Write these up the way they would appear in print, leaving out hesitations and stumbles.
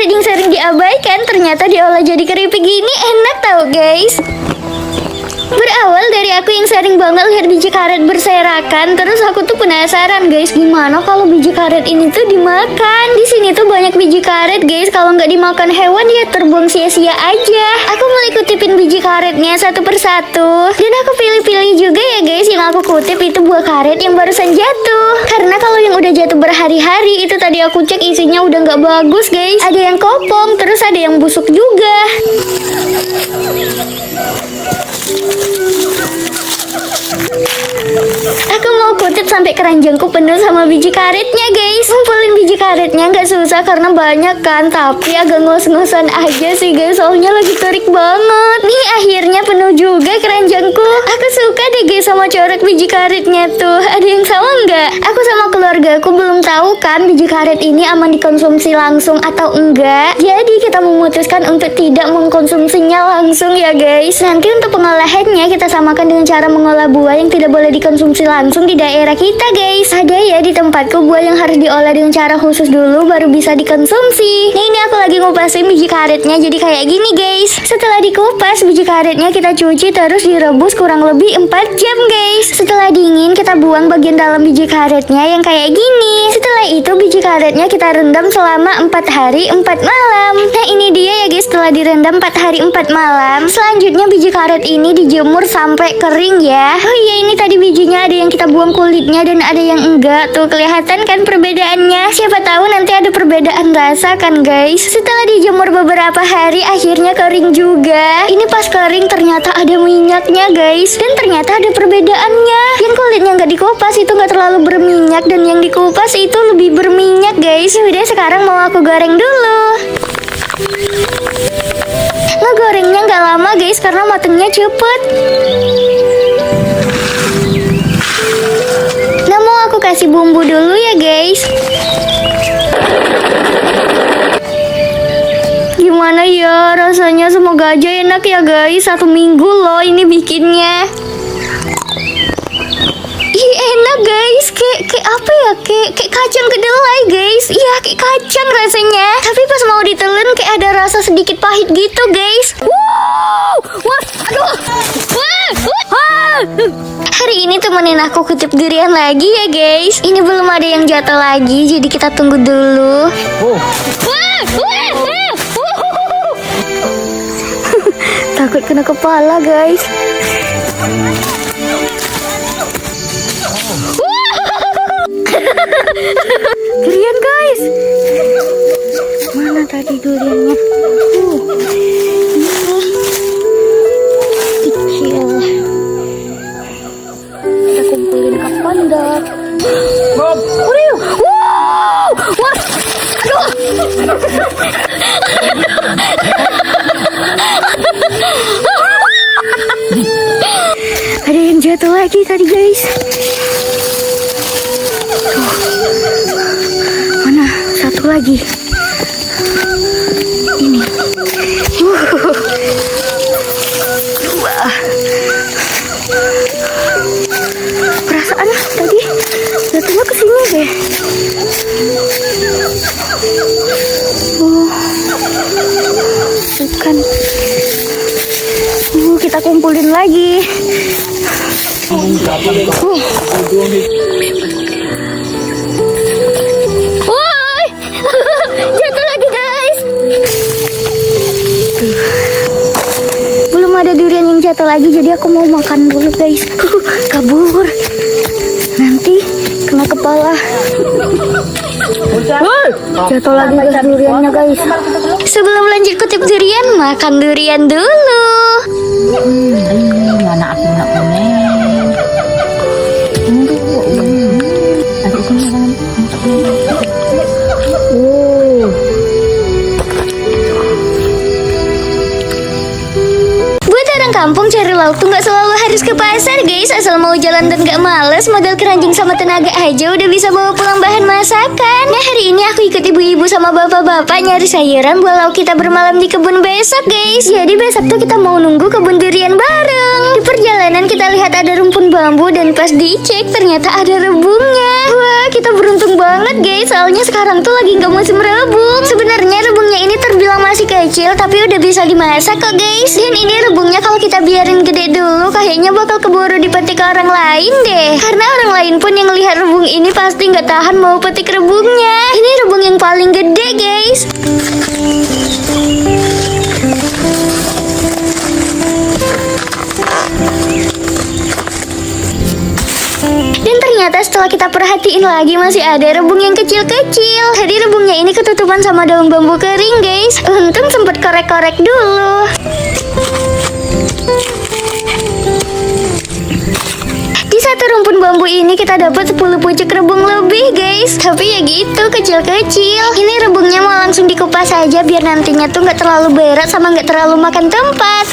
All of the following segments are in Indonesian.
karet yang sering diabaikan ternyata diolah jadi keripik gini, enak tau guys. Berawal dari aku yang sering banget lihat biji karet berserakan, terus aku tuh penasaran guys, gimana kalau biji karet ini tuh dimakan. Di sini tuh banyak biji karet guys, kalau nggak dimakan hewan ya terbuang sia-sia aja. Aku mulai kutipin biji karetnya satu persatu, dan aku pilih-pilih juga ya guys. Yang aku kutip itu buah karet yang barusan jatuh, karena kalau yang udah jatuh berhari-hari itu tadi aku cek isinya udah nggak bagus guys. Ada yang kopong, terus ada yang busuk juga. Aku mau kutip sampai keranjangku penuh sama biji karetnya guys. Ngumpulin biji karetnya nggak susah karena banyak kan, tapi agak ngos-ngosan aja sih guys, soalnya lagi terik banget. Nih akhirnya penuh juga keranjangku. Aku suka deh guys sama corak biji karetnya tuh. Ada yang sama nggak? Aku sama keluargaku belum tahu kan biji karet ini aman dikonsumsi langsung atau enggak. Jadi kita memutuskan untuk tidak mengkonsumsinya langsung ya guys. Nanti untuk pengolahannya kita samakan dengan cara mengolah buah yang tidak boleh dikonsumsi langsung di daerah kita guys. Ada ya di tempatku buah yang harus diolah dengan cara khusus dulu baru bisa dikonsumsi. Nah ini aku lagi ngupasin biji karetnya jadi kayak gini guys. Setelah dikupas biji karetnya kita cuci terus direbus kurang lebih 4 jam guys. Setelah dingin kita buang bagian dalam biji karetnya yang kayak gini. Setelah itu biji karetnya kita rendam selama 4 hari 4 malam. Nah ini dia ya guys, setelah direndam 4 hari 4 malam. Selanjutnya biji karet ini dijemur sampai kering ya. Oh iya, ini tadi bijinya ada yang kita buang kulitnya dan ada yang enggak. Tuh kelihatan kan perbedaannya. Siapa tahu nanti ada perbedaan rasa kan guys. Setelah dijemur beberapa hari akhirnya kering juga. Ini pas kering ternyata ada minyaknya guys. Dan ternyata ada perbedaannya. Yang kulitnya nggak dikupas itu nggak terlalu berminyak, dan yang dikupas itu lebih berminyak guys. Yaudah sekarang mau aku goreng dulu. Ngegorengnya nggak lama guys karena matangnya cepet. Nah mau aku kasih bumbu dulu ya guys. Gimana ya rasanya, semoga aja enak ya guys. 1 minggu loh ini bikinnya. Ih enak guys, kayak apa ya, kayak kacang kedelai guys. Iya kayak kacang rasanya, tapi pas mau ditelan kayak ada rasa sedikit pahit gitu guys. Wah, aduh, wah. Hari ini temenin aku kutip durian lagi ya guys. Ini belum ada yang jatuh lagi, jadi kita tunggu dulu. Takut kena kepala guys. Durian guys. Mana tadi duriannya? Kecil. Kita kumpulin apa ndak? Wow. Wah. Aduh. Ada yang jatuh lagi tadi guys. Mana satu lagi? Ini. Wah. Perasaan tadi jatuhnya ke sini deh. Bukan. Kita kumpulin lagi. Woi, jatuh lagi guys. Belum ada durian yang jatuh lagi, jadi aku mau makan dulu guys. Kabur. Nanti kena kepala. Jatuh lagi guys duriannya guys. Sebelum lanjut kutip durian, makan durian dulu. Mana aku nak punya. Buat orang kampung cari lauk tuh nggak selalu harus ke pasar guys. Asal mau jalan dan gak males, modal keranjang sama tenaga aja udah bisa bawa pulang bahan masakan. Nah hari ini aku ikut ibu-ibu sama bapak-bapak nyari sayuran buat lauk kita bermalam di kebun besok guys. Jadi besok tuh kita mau nunggu kebun durian bareng. Di perjalanan kita lihat ada rumpun bambu dan pas dicek ternyata ada rebungnya. Wah kita beruntung banget guys, soalnya sekarang tuh lagi nggak musim rebung. Sebenarnya rebungnya ini terbilang masih kecil tapi udah bisa dimasak kok guys. Dan ini rebungnya kalau kita biarin gede dulu kayaknya bakal keburu dipetik orang lain deh. Karena orang lain pun yang lihat rebung ini pasti nggak tahan mau petik rebungnya. Ini rebung yang paling gede guys. Dan ternyata setelah kita perhatiin lagi masih ada rebung yang kecil-kecil. Tadi rebungnya ini ketutupan sama daun bambu kering guys. Untung sempet korek-korek dulu. Di satu rumpun bambu ini kita dapat 10 pucuk rebung lebih guys. Tapi ya gitu kecil-kecil. Ini rebungnya mau langsung dikupas aja biar nantinya tuh nggak terlalu berat sama nggak terlalu makan tempat.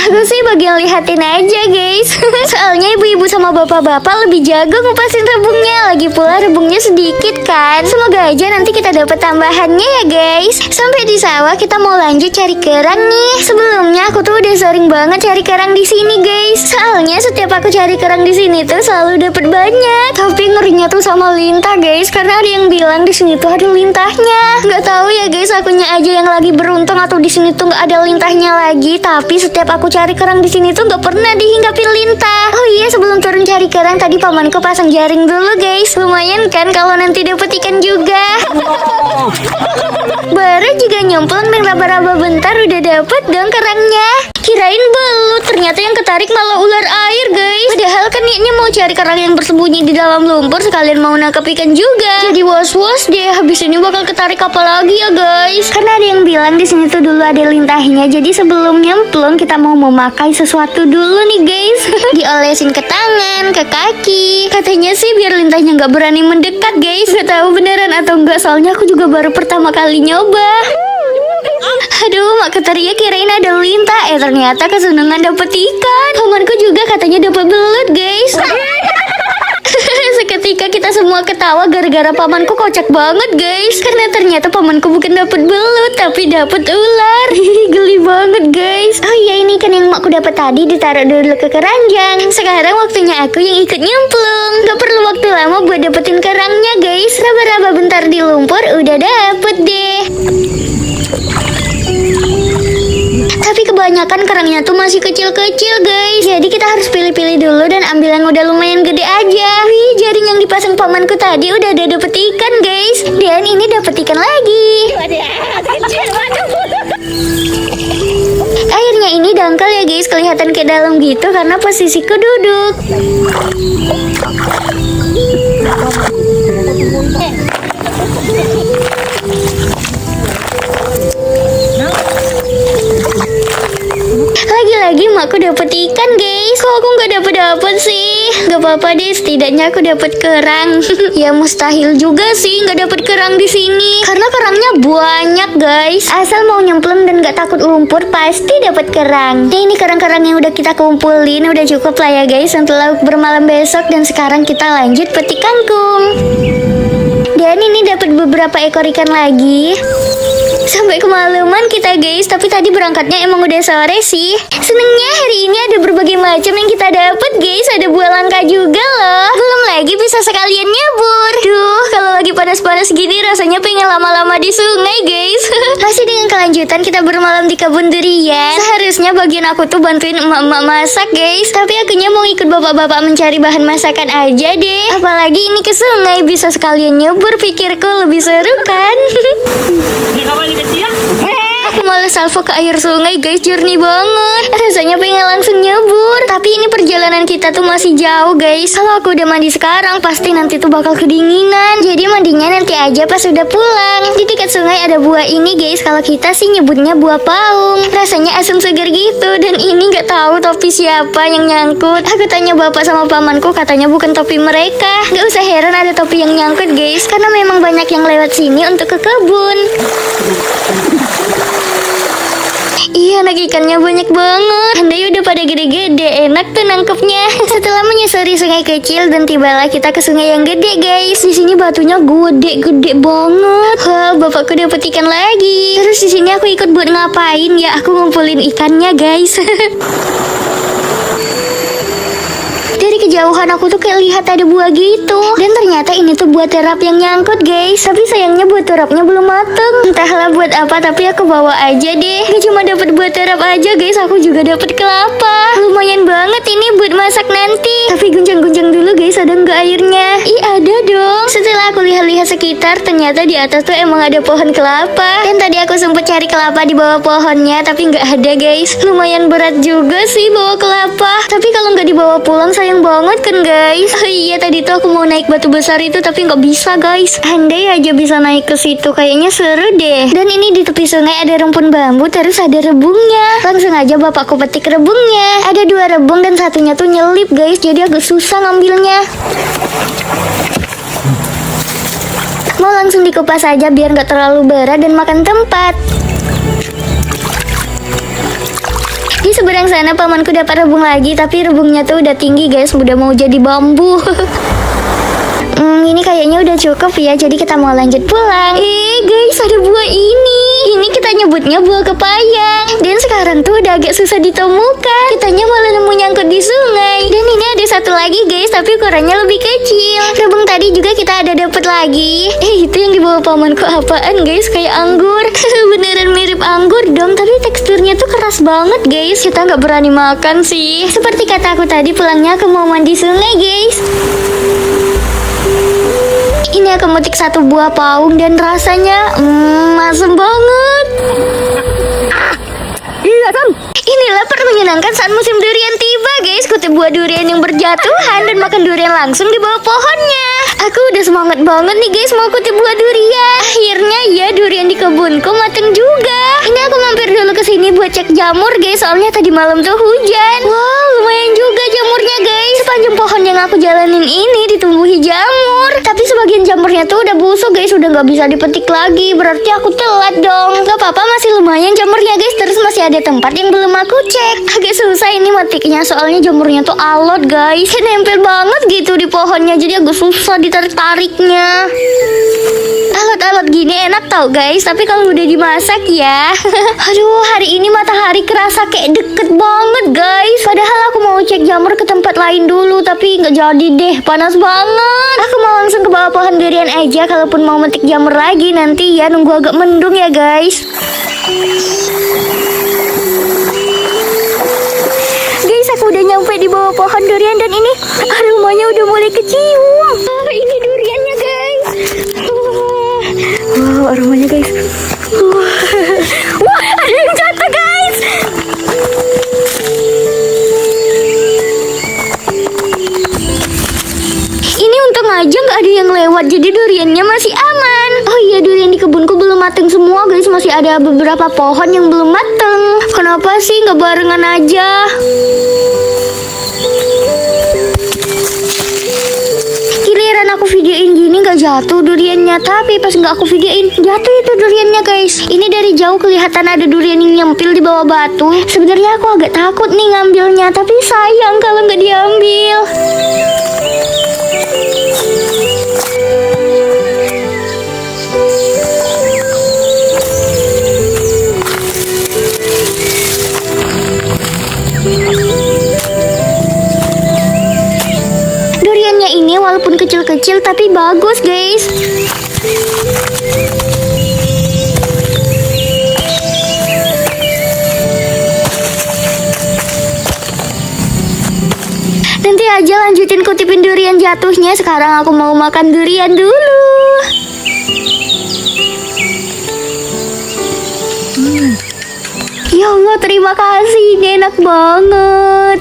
Aku sih bagian lihatin aja guys. Soalnya ibu-ibu sama bapak-bapak lebih jago ngupasin rebungnya. Lagi pula rebungnya sedikit kan. Semoga aja nanti kita dapat tambahannya ya guys. Sampai di sawah kita mau lanjut cari kerang nih. Sebelumnya aku tuh udah sering banget cari kerang di sini guys. Soalnya setiap aku cari kerang di sini tuh selalu dapat banyak. Tapi ngerinya tuh sama lintah guys. Karena ada yang bilang di sini tuh ada lintahnya. Nggak tahu ya guys, akunya aja yang lagi beruntung atau di sini tuh nggak ada lintahnya lagi. Tapi setiap aku cari kerang di sini tuh nggak pernah dihinggapin lintah. Oh iya, sebelum turun cari kerang tadi pamanku pasang jaring dulu guys. Lumayan kan kalau nanti dapet ikan juga. Baru juga nyemplung dan raba-raba bentar udah dapet dong kerangnya. Kirain belut, ternyata yang ketarik malah ular air guys. Padahal kan niatnya mau cari kerang yang bersembunyi di dalam lumpur sekalian mau nangkap ikan juga. Jadi was-was deh, habis ini bakal ketarik apa lagi ya guys. Karena ada yang bilang di sini tuh dulu ada lintahnya. Jadi sebelum nyemplung kita mau memakai sesuatu dulu nih guys. Diolesin ke tangan, ke kaki. Katanya sih biar lintahnya nggak berani mendekat guys. Gak tahu beneran atau enggak, soalnya aku juga baru pertama kali nyoba. Aduh, mak Ketaria kirain ada lintah. Ternyata kesenangan dapet ikan. Pamanku juga katanya dapet belut guys. Seketika kita semua ketawa gara-gara pamanku kocak banget guys. Karena ternyata pamanku bukan dapet belut tapi dapet ular. Geli banget guys. Oh iya, ini kan yang makku dapat tadi ditaruh dulu ke keranjang. Sekarang waktunya aku yang ikut nyemplung. Gak perlu waktu lama buat dapetin kerangnya guys. Raba-raba bentar di lumpur udah dapet deh. Tapi kebanyakan kerangnya tuh masih kecil-kecil guys. Jadi kita harus pilih-pilih dulu dan ambil yang udah lumayan gede aja. Wih, jaring yang dipasang pamanku tadi udah ada dapet ikan guys. Dan ini dapet ikan lagi. Airnya ini dangkal ya guys, kelihatan kayak dalam gitu karena posisiku duduk. Lagi-lagi makku dapet ikan guys. Kok aku nggak dapet sih? Gak apa-apa deh, setidaknya aku dapet kerang. Ya mustahil juga sih nggak dapet kerang di sini. Karena kerangnya banyak guys. Asal mau nyemplung dan nggak takut lumpur pasti dapet kerang. Nah, ini kerang-kerang yang udah kita kumpulin udah cukup lah ya guys untuk lauk bermalam besok. Dan sekarang kita lanjut petik kangkung. Dan ini dapat beberapa ekor ikan lagi. Sampai kemalaman kita guys, tapi tadi berangkatnya emang udah sore sih. Senengnya hari ini ada berbagai macam yang kita dapat guys. Ada buah langka juga loh. Belum lagi bisa sekalian nyebur. Duh, kalau lagi panas-panas gini rasanya pengen lama-lama di sungai guys. Masih dengan kelanjutan kita bermalam di kebun durian. Seharusnya bagian aku tuh bantuin emak-emak masak guys, tapi akunya mau ikut bapak-bapak mencari bahan masakan aja deh. Apalagi ini ke sungai bisa sekalian nyebur, pikirku lebih seru kan. Aku malah salvo ke air sungai guys, jernih banget. Rasanya pengen langsung nyebur. Tapi ini perjalanan kita tuh masih jauh guys. Kalau aku udah mandi sekarang pasti nanti tuh bakal kedinginan. Jadi mandinya nanti aja pas udah pulang. Di dekat sungai ada buah ini guys. Kalau kita sih nyebutnya buah paung. Rasanya asam segar gitu. Dan ini gak tahu topi siapa yang nyangkut. Aku tanya bapak sama pamanku, katanya bukan topi mereka. Gak usah heran ada topi yang nyangkut guys, karena memang banyak yang lewat sini untuk ke kebun. Iya, anak ikannya banyak banget. Andai udah pada gede-gede, enak tuh nangkepnya. Setelah menyusuri sungai kecil dan tibalah kita ke sungai yang gede guys. Di sini batunya gede-gede banget. Wah, bapakku dapet ikan lagi. Terus di sini aku ikut buat ngapain ya? Aku ngumpulin ikannya guys. Dari kejauhan aku tuh kayak lihat ada buah gitu. Dan ternyata ini tuh buah terap yang nyangkut guys. Tapi sayangnya buah terapnya belum mateng. Entahlah buat apa, tapi aku bawa aja deh. Gak cuma dapat buah terap aja guys, aku juga dapat kelapa. Lumayan banget ini buat masak nanti. Tapi guncang-guncang dulu guys, ada nggak airnya? Ih ada dong. Setelah aku lihat-lihat sekitar, ternyata di atas tuh emang ada pohon kelapa. Dan tadi aku sempet cari kelapa di bawah pohonnya, tapi nggak ada guys. Lumayan berat juga sih bawa kelapa. Tapi kalau nggak dibawa pulang sayang banget kan guys. Oh iya, tadi tuh aku mau naik batu besar itu tapi nggak bisa guys. Andai aja bisa naik ke situ, kayaknya seru deh. Dan ini di tepi sungai ada rumpun bambu, terus ada rebungnya. Langsung aja bapakku petik rebungnya. Ada 2 rebung dan satunya tuh nyelip guys, jadi agak susah ngambilnya. Mau langsung dikupas aja biar nggak terlalu berat dan makan tempat. Di seberang sana pamanku dapat rebung lagi, tapi rebungnya tuh udah tinggi guys, udah mau jadi bambu. Ini kayaknya udah cukup ya, jadi kita mau lanjut pulang. Guys, ada buah ini. Ini kita nyebutnya buah kepaya. Dan sekarang tuh udah agak susah ditemukan. Kitanya malah nemu nyangkut di sungai. Dan ini ada satu lagi guys, tapi ukurannya lebih kecil. Rebung tadi juga kita ada dapet lagi. Itu yang dibawa pamanku apaan guys? Kayak anggur. Beneran mirip anggur dong, tapi teksturnya tuh keras banget guys. Kita nggak berani makan sih. Seperti kata aku tadi, pulangnya aku mau mandi sungai guys. Ini aku metik 1 buah paung dan rasanya masem banget. Iya kan? Inilah menyenangkan saat musim durian tiba guys. Kutip buah durian yang berjatuhan dan makan durian langsung di bawah pohonnya. Aku udah semangat banget nih guys mau kutip buah durian. Akhirnya ya durian di kebunku mateng juga. Ini aku mampir dulu ke sini buat cek jamur guys, soalnya tadi malam tuh hujan. Wow, lumayan juga jamurnya guys. Sepanjang pohon yang aku jalanin ini ditumbuhi jamur. Tapi sebagian jamurnya tuh udah busuk guys, udah nggak bisa dipetik lagi. Berarti aku telat dong. Gak apa-apa, masih lumayan jamurnya guys. Terus masih ada tempat yang belum aku cek. Agak susah ini metiknya, soalnya jamurnya tuh alot guys. Nempel banget gitu di pohonnya, jadi agak susah ditarik-tariknya. Alot-alot gini enak tau guys, tapi kalau udah dimasak ya. Aduh, hari ini matahari kerasa kayak deket banget guys. Padahal aku mau cek jamur ke tempat lain dulu, tapi nggak jadi deh, panas banget. Aku mau langsung ke bawah pohon durian aja. Kalaupun mau metik jamur lagi nanti ya nunggu agak mendung ya guys. Guys, aku udah nyampe di bawah pohon durian dan ini aromanya udah mulai kecium. Ini duriannya guys. Wow, aromanya guys. Wah, ada yang jatuh guys. Ini untung aja nggak ada yang lewat, jadi duriannya masih aman. Oh iya, durian di kebunku belum mateng semua guys, masih ada beberapa pohon yang belum mateng. Kenapa sih nggak barengan aja? Giliran aku videoin gini nggak jatuh duriannya, tapi pas nggak aku videoin jatuh itu duriannya guys. Ini dari jauh kelihatan ada durian yang nyempil di bawah batu. Sebenarnya aku agak takut nih ngambilnya, tapi sayang kalau nggak diambil. Duriannya ini walaupun kecil-kecil tapi bagus guys. Nanti aja lanjutin kutipin durian jatuhnya. Sekarang aku mau makan durian dulu. Ya Allah, terima kasih, ini enak banget.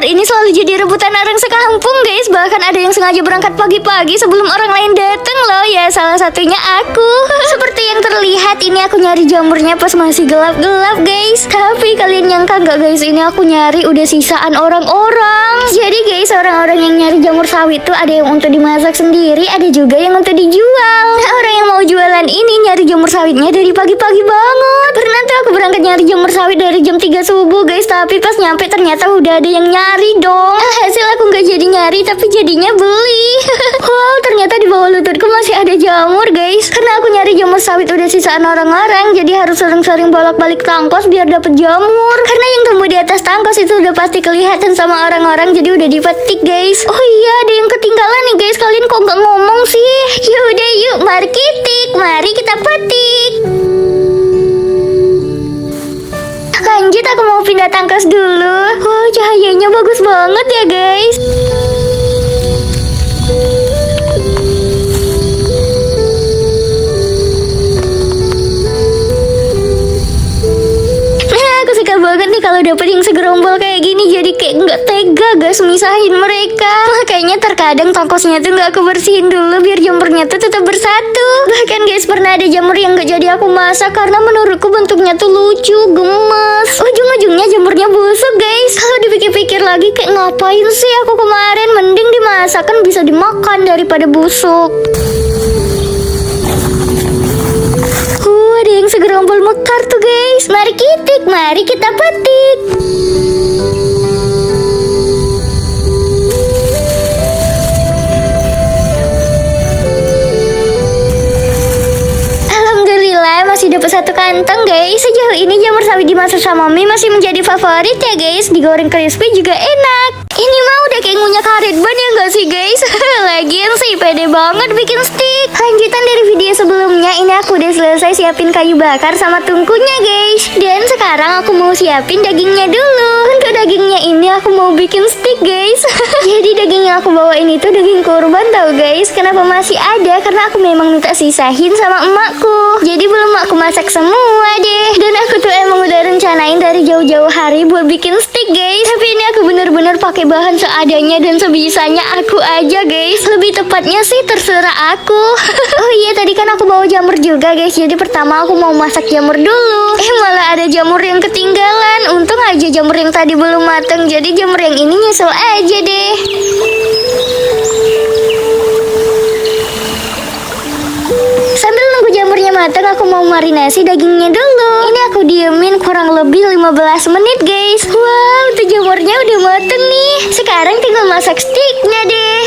Ini selalu jadi rebutan orang sekampung guys. Bahkan ada yang sengaja berangkat pagi-pagi sebelum orang lain datang loh. Ya salah satunya aku. Seperti yang terlihat ini aku nyari jamurnya pas masih gelap-gelap guys. Tapi kalian nyangka nggak guys, ini aku nyari udah sisaan orang-orang. Jadi guys, orang-orang yang nyari jamur sawit tuh ada yang untuk dimasak sendiri, ada juga yang untuk dijual. Nah, orang yang mau jualan ini nyari jamur sawitnya dari pagi-pagi banget. Pernah tuh aku berangkat nyari jamur sawit dari jam 3 subuh guys, tapi pas nyampe ternyata udah ada yang nyari dong. Hasil aku nggak jadi nyari tapi jadinya beli. Wow, ternyata di bawah lututku masih ada jamur guys. Karena aku nyari jamur sawit udah sisaan orang-orang, jadi harus sering-sering bolak-balik tangkos biar dapet jamur. Karena yang tumbuh di atas tangkos itu udah pasti kelihatan sama orang-orang, jadi udah dipetik guys. Oh iya, ada yang ketinggalan nih guys. Kalian kok nggak ngomong sih? Yaudah yuk, mari kita petik. Lanjut, aku mau pindah tangkos dulu. Wow, cahayanya bagus banget ya guys. Suka banget nih kalau dapet yang segerombol kayak gini, jadi kayak nggak tega guys misahin mereka. Makanya terkadang tangkosnya tuh nggak aku bersihin dulu biar jamurnya tuh tetap bersatu. Bahkan guys, pernah ada jamur yang nggak jadi aku masak karena menurutku bentuknya tuh lucu, gemes. Ujung-ujungnya jamurnya busuk guys. Kalau dipikir-pikir lagi kayak ngapain sih aku kemarin, mending dimasak kan bisa dimakan daripada busuk. Ada yang segerombol mekar tuh guys. Mari kita petik. Alhamdulillah masih dapat satu kantong guys. Sejauh ini jamur sawit dimasak sama mie masih menjadi favorit ya guys. Digoreng crispy juga enak. Ini mah udah kayak ngunyah karet ban ya nggak sih guys? Lagian sih pede banget bikin stick. Lanjutan dari video sebelumnya, ini aku udah selesai siapin kayu bakar sama tungkunya guys. Dan sekarang aku mau siapin dagingnya dulu. Untuk dagingnya ini aku mau bikin stick guys. Jadi daging yang aku bawa ini tuh daging kurban tau guys. Kenapa masih ada? Karena aku memang minta sisahin sama emakku. Jadi belum aku masak semua deh. Dan aku tuh emang udah rencanain dari jauh-jauh hari buat bikin stick guys. Tapi ini aku bener-bener pakai bahan seadanya dan sebisanya aku aja guys. Lebih tepatnya sih terserah aku. Oh iya, tadi kan aku bawa jamur juga guys. Jadi pertama aku mau masak jamur dulu. Malah ada jamur yang ketinggalan. Untung aja jamur yang tadi belum mateng. Jadi jamur yang ini nyesel aja deh. Sambil nunggu jamurnya matang, aku mau marinasi dagingnya dulu. Ini aku diemin kurang lebih 15 menit guys. Wow, tuh jamurnya udah mateng nih. Sekarang tinggal masak sticknya deh.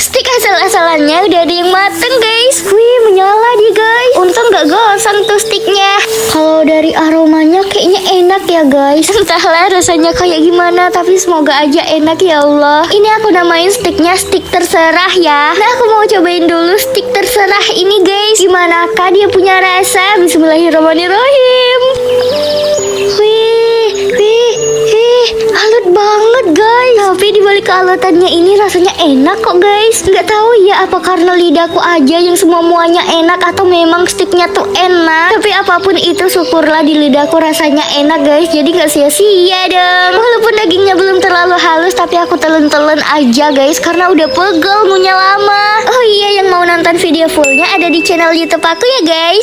Stick asal-asalannya udah ada yang mateng guys. Wih, menyala nih guys. Untung gak gosong tuh sticknya. Kalau dari aromanya kayaknya enak ya guys. Entahlah rasanya kayak gimana, tapi semoga aja enak ya Allah. Ini aku namain sticknya stick terserah ya. Nah, aku mau cobain dulu stick terserah ini guys. Gimanakah dia punya rasa? Bismillahirrahmanirrahim. Halut banget guys. Tapi dibalik kehalutannya ini rasanya enak kok guys. Nggak tahu ya apa karena lidahku aja yang semua muanya enak atau memang sticknya tuh enak. Tapi apapun itu syukurlah di lidahku rasanya enak guys. Jadi nggak sia-sia dong. Walaupun dagingnya belum terlalu halus, tapi aku telen-telen aja guys karena udah pegel ngunyah lama. Oh iya, yang mau nonton video fullnya ada di channel YouTube aku ya guys.